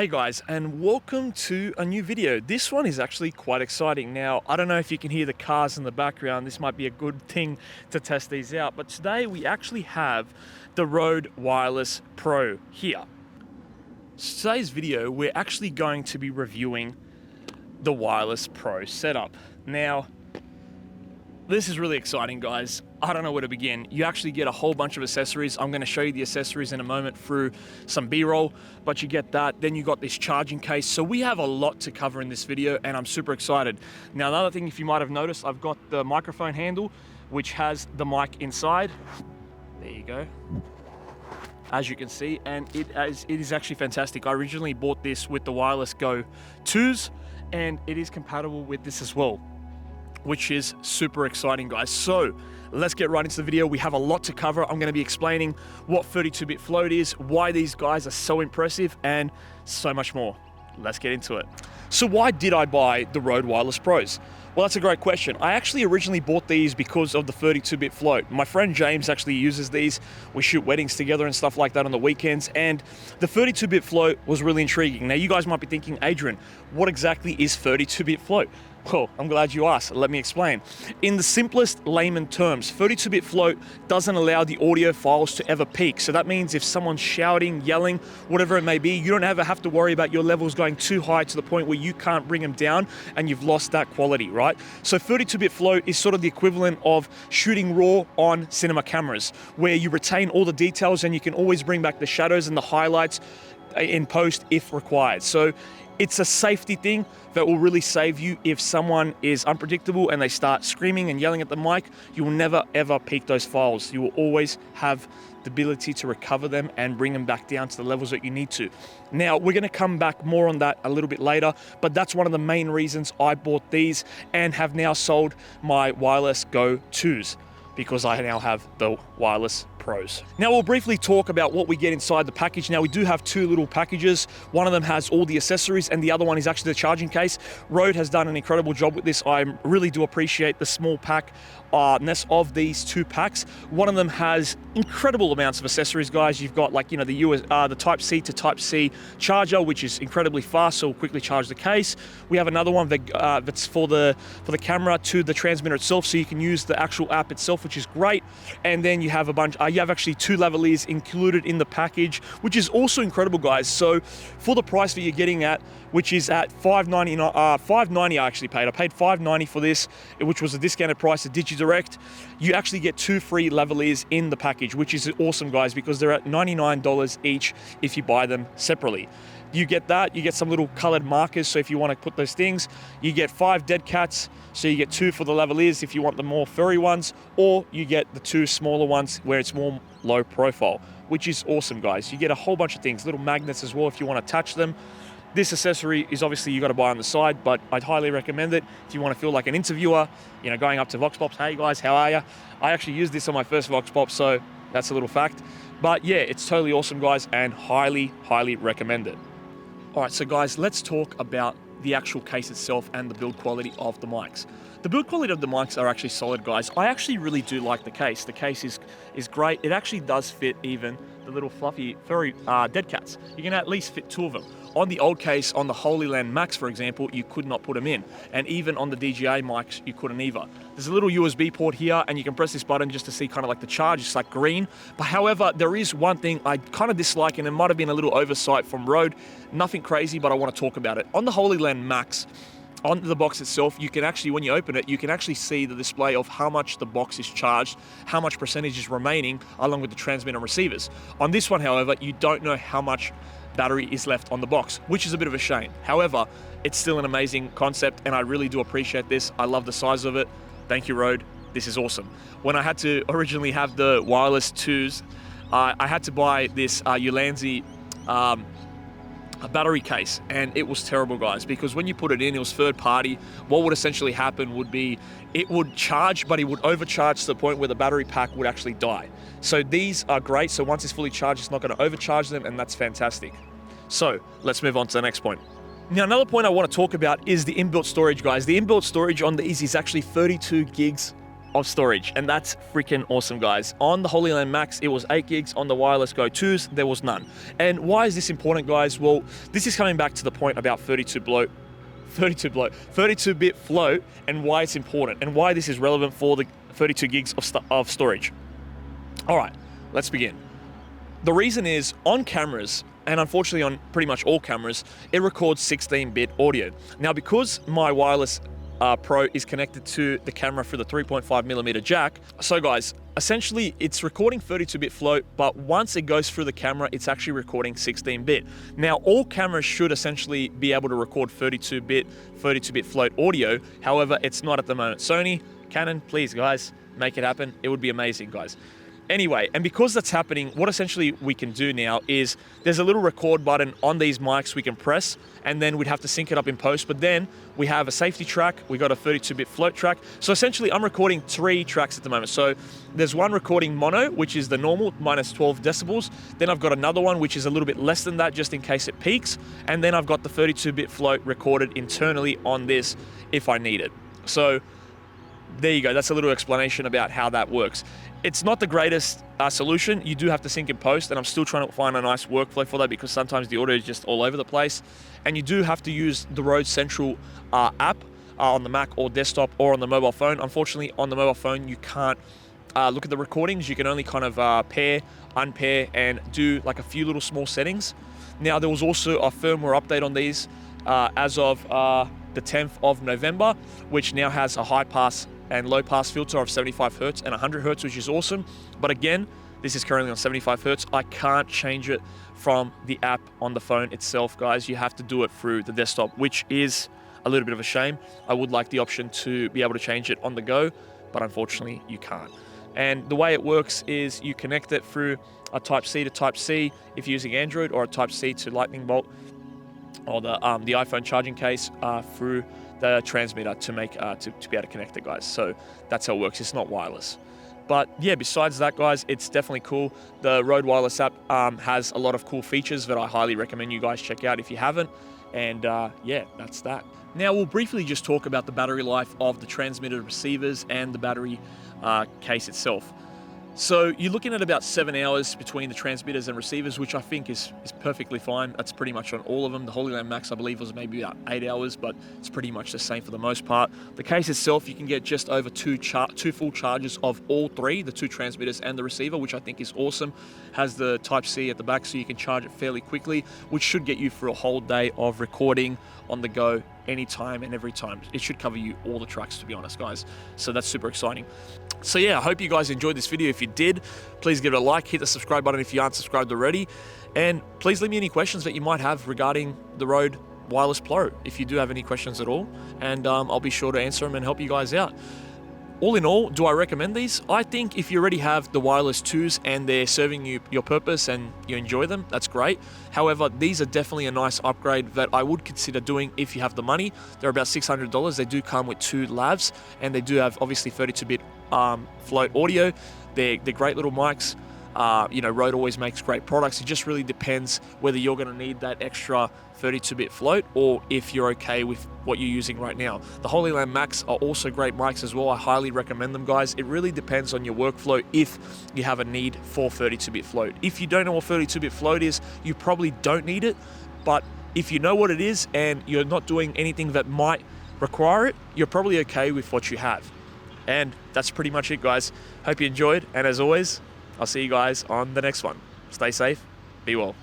Hey guys, and welcome to a new video. This one is actually quite exciting. Now, I don't know if you can hear the cars in the background. This might be a good thing to test these out, but today we actually have the Rode Wireless Pro here. Today's video, we're actually going to be reviewing the Wireless Pro setup. Now, this is really exciting, guys. I don't know where to begin. You actually get a whole bunch of accessories. I'm going to show you the accessories in a moment through some B-roll, but you get that. Then you got this charging case. So we have a lot to cover in this video, and I'm super excited. Now, another thing, if you might have noticed, I've got the microphone handle, which has the mic inside. There you go. As you can see, and it is actually fantastic. I originally bought this with the Wireless Go 2s, and it is compatible with this as well, which is super exciting, guys. So let's get right into the video. We have a lot to cover. I'm going to be explaining what 32-bit float is, why these guys are so impressive, and so much more. Let's get into it. So why did I buy the Rode Wireless Pros? Well, that's a great question. I actually originally bought these because of the 32-bit float. My friend James actually uses these. We shoot weddings together and stuff like that on the weekends, and the 32-bit float was really intriguing. Now, you guys might be thinking, Adrian, what exactly is 32-bit float? Well, I'm glad you asked. Let me explain. In the simplest layman terms, 32-bit float doesn't allow the audio files to ever peak. So that means if someone's shouting, yelling, whatever it may be, you don't ever have to worry about your levels going too high to the point where you can't bring them down and you've lost that quality, right? So 32-bit float is sort of the equivalent of shooting RAW on cinema cameras, where you retain all the details and you can always bring back the shadows and the highlights in post if required. So it's a safety thing that will really save you if someone is unpredictable and they start screaming and yelling at the mic. You will never ever peak those files. You will always have the ability to recover them and bring them back down to the levels that you need to. Now, we're going to come back more on that a little bit later, but that's one of the main reasons I bought these and have now sold my Wireless Go 2s, because I now have the Wireless Pros. Now, we'll briefly talk about what we get inside the package. Now, we do have two little packages. One of them has all the accessories and the other one is actually the charging case. Rode has done an incredible job with this. I really do appreciate the small pack-ness of these two packs. One of them has incredible amounts of accessories, guys. You've got, like, you know, the Type-C to Type-C charger, which is incredibly fast, so we'll quickly charge the case. We have another one that, that's for the camera to the transmitter itself, so you can use the actual app itself, which is great. And then you have a bunch, you have actually two lavaliers included in the package, which is also incredible, guys. So for the price that you're getting at, which is at $590 I actually paid. I paid $590 for this, which was a discounted price at DigiDirect. You actually get two free lavaliers in the package, which is awesome, guys, because they're at $99 each if you buy them separately. You get that, you get some little colored markers, so if you want to put those things, you get 5 dead cats, so you get 2 for the lavaliers if you want the more furry ones, or you get the 2 smaller ones where it's more low profile, which is awesome, guys. You get a whole bunch of things, little magnets as well if you want to attach them. This accessory is obviously you got to buy on the side, but I'd highly recommend it if you want to feel like an interviewer, you know, going up to Vox Pops, hey guys, how are you? I actually used this on my first Vox Pop, so that's a little fact. But yeah, it's totally awesome, guys, and highly, highly recommend it. All right, so guys, let's talk about the actual case itself and the build quality of the mics. The build quality of the mics are actually solid, guys. I actually really do like the case. The case is great. It actually does fit even the little fluffy, furry dead cats. You can at least fit 2 of them. On the old case, on the Holy Land Max, for example, you could not put them in. And even on the DJI mics, you couldn't either. There's a little USB port here, and you can press this button just to see kind of like the charge. It's like green. But however, there is one thing I kind of dislike, and it might have been a little oversight from Rode. Nothing crazy, but I want to talk about it. On the Holy Land Max, on the box itself, you can actually, when you open it, you can actually see the display of how much the box is charged, how much percentage is remaining, along with the transmitter and receivers. On this one, however, you don't know how much battery is left on the box, which is a bit of a shame. However, it's still an amazing concept, and I really do appreciate this. I love the size of it. Thank you, Rode. This is awesome. When I had to originally have the Wireless 2s, I had to buy this Ulanzi a battery case, and it was terrible, guys, because when you put it in, it was third party. What would essentially happen would be it would charge, but it would overcharge to the point where the battery pack would actually die. So these are great. So once it's fully charged, it's not going to overcharge them, and that's fantastic. So let's move on to the next point. Now, another point I want to talk about is the inbuilt storage, guys. The inbuilt storage on these is actually 32 gigs of storage, and that's freaking awesome, guys. On the Holy Land Max, it was 8 gigs. On the Wireless Go 2s, there was none. And why is this important, guys? Well, this is coming back to the point about 32-bit float, and why it's important, and why this is relevant for the 32 gigs of storage. All right, let's begin. The reason is, on cameras, and unfortunately on pretty much all cameras, it records 16-bit audio. Now, because my Wireless Pro is connected to the camera through the 3.5mm jack. So guys, essentially it's recording 32-bit float, but once it goes through the camera, it's actually recording 16-bit. Now, all cameras should essentially be able to record 32-bit float audio. However, it's not at the moment. Sony, Canon, please guys, make it happen. It would be amazing, guys. Anyway, and because that's happening, what essentially we can do now is there's a little record button on these mics we can press, and then we'd have to sync it up in post, but then we have a safety track, we got a 32-bit float track. So essentially I'm recording 3 tracks at the moment. So there's one recording mono, which is the normal, minus 12 decibels. Then I've got another one, which is a little bit less than that, just in case it peaks. And then I've got the 32-bit float recorded internally on this if I need it. So there you go, that's a little explanation about how that works. It's not the greatest solution. You do have to sync in post, and I'm still trying to find a nice workflow for that because sometimes the audio is just all over the place. And you do have to use the Rode Central app on the Mac or desktop or on the mobile phone. Unfortunately, on the mobile phone, you can't look at the recordings. You can only kind of pair, unpair, and do like a few little small settings. Now, there was also a firmware update on these as of the 10th of November, which now has a high pass and low pass filter of 75 Hertz and 100 Hertz, which is awesome. But again, this is currently on 75 Hertz. I can't change it from the app on the phone itself, guys. You have to do it through the desktop, which is a little bit of a shame. I would like the option to be able to change it on the go, but unfortunately you can't. And the way it works is you connect it through a Type-C to Type-C if you're using Android, or a Type-C to Lightning Bolt, or the iPhone charging case through the transmitter to make to be able to connect it, guys. So that's how it works. It's not wireless. But yeah, besides that, guys, it's definitely cool. The Rode Wireless app has a lot of cool features that I highly recommend you guys check out if you haven't. And yeah, that's that. Now we'll briefly just talk about the battery life of the transmitter receivers and the battery case itself. So you're looking at about 7 hours between the transmitters and receivers, which I think is perfectly fine. That's pretty much on all of them. The Holy Land Max, I believe, was maybe about 8 hours, but it's pretty much the same for the most part. The case itself, you can get just over two full charges of all 3, the 2 transmitters and the receiver, which I think is awesome. Has the Type-C at the back, so you can charge it fairly quickly, which should get you through a whole day of recording on the go, anytime and every time. It should cover you all the tracks, to be honest, guys. So that's super exciting. So yeah, I hope you guys enjoyed this video. If you did, please give it a like, hit the subscribe button if you aren't subscribed already, and please leave me any questions that you might have regarding the Rode Wireless Pro, if you do have any questions at all, and I'll be sure to answer them and help you guys out. All in all, do I recommend these? I think if you already have the Wireless 2s and they're serving you your purpose and you enjoy them, that's great. However, these are definitely a nice upgrade that I would consider doing if you have the money. They're about $600. They do come with 2 lavs, and they do have obviously 32-bit float audio. They're great little mics. You know, Rode always makes great products. It just really depends whether you're going to need that extra 32-bit float or if you're okay with what you're using right now. The Holy Land Max are also great mics as well. I highly recommend them, guys. It really depends on your workflow if you have a need for 32-bit float. If you don't know what 32-bit float is, you probably don't need it. But if you know what it is and you're not doing anything that might require it, you're probably okay with what you have. And that's pretty much it, guys. Hope you enjoyed. And as always, I'll see you guys on the next one. Stay safe. Be well.